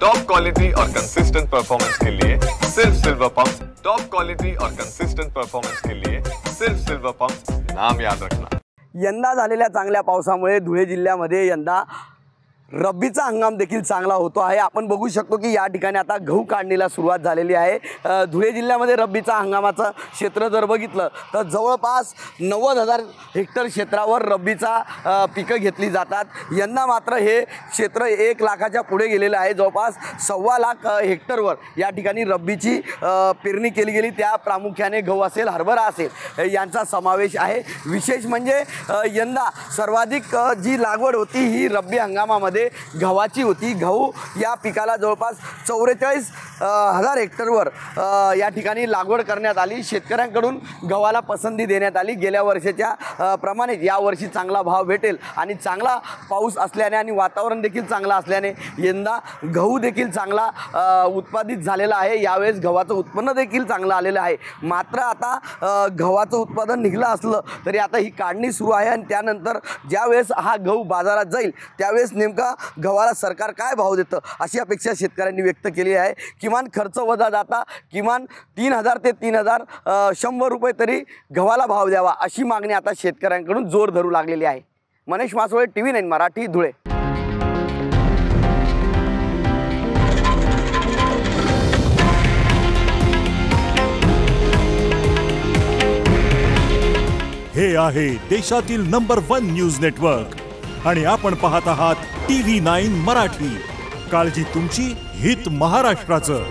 Top quality और consistent performance के लिए सिर्फ सिल्वर पंप्स। टॉप क्वालिटी और कंसिस्टेंट परफॉर्मेंस के लिए सिर्फ सिल्वर पंप्स, नाम याद रखना। यंदा झालेल्या चांगल्या पावसामुळे धुळे जिल्ह्यामध्ये यंदा रब्बीचा हंगाम देखील चांगला होतो आहे। आपण बघू शकतो की या ठिकाणी आता गहू काढणीला सुरुवात झालेली आहे। धुळे जिल्ह्यामध्ये रब्बीचा हंगामाचं क्षेत्र जर बघितलं तर जवळपास 90,000 हेक्टर क्षेत्रावर रब्बीचा पिकं घेतली जातात। यंदा मात्र हे क्षेत्र 1 लाखाच्या पुढे गेलेलं आहे। जवळपास 1.25 लाख हेक्टरवर या ठिकाणी रब्बीची पेरणी केली गेली। त्या प्रामुख्याने गहू असेल, हरभरा असेल यांचा समावेश आहे। विशेष म्हणजे यंदा सर्वाधिक जी लागवड होती ही रब्बी हंगामामध्ये गव्हाची होती। गहू या पिकाला जवळपास 44,000 हेक्टरवर या ठिकाणी लागवड करण्यात आली। शेतकऱ्यांकडून गव्हाला पसंती देण्यात आली। गेल्या वर्षाच्या प्रमाणे या वर्षी चांगला भाव भेटेल आणि चांगला पाऊस असल्याने आणि वातावरण देखील चांगलं असल्याने यंदा गहू देखील चांगला उत्पादित झालेला आहे। यावेळेस गव्हाचं उत्पन्न देखील चांगलं आलेलं आहे। मात्र आता गव्हाचं उत्पादन निघलं असलं तरी आता ही काढणी सुरू आहे आणि त्यानंतर ज्यावेळेस हा गहू बाजारात जाईल त्यावेळेस नेमका गव्हाला सरकार काय भाव देतं अशी अपेक्षा शेतकऱ्यांनी व्यक्त केली आहे। किमान खर्च वजा जाता किमान 3,000 ते 3,100 रुपये तरी गव्हाला भाव द्यावा अशी मागणी आता शेतकऱ्यांकडून जोर धरू लागलेली आहे। मनीष मासोळे, TV9 मराठी, धुळे। हे आहे देशातील नंबर 1 न्यूज नेटवर्क आणि आपण पाहत आहात TV9 मराठी। काळजी तुमची, हित महाराष्ट्राचं।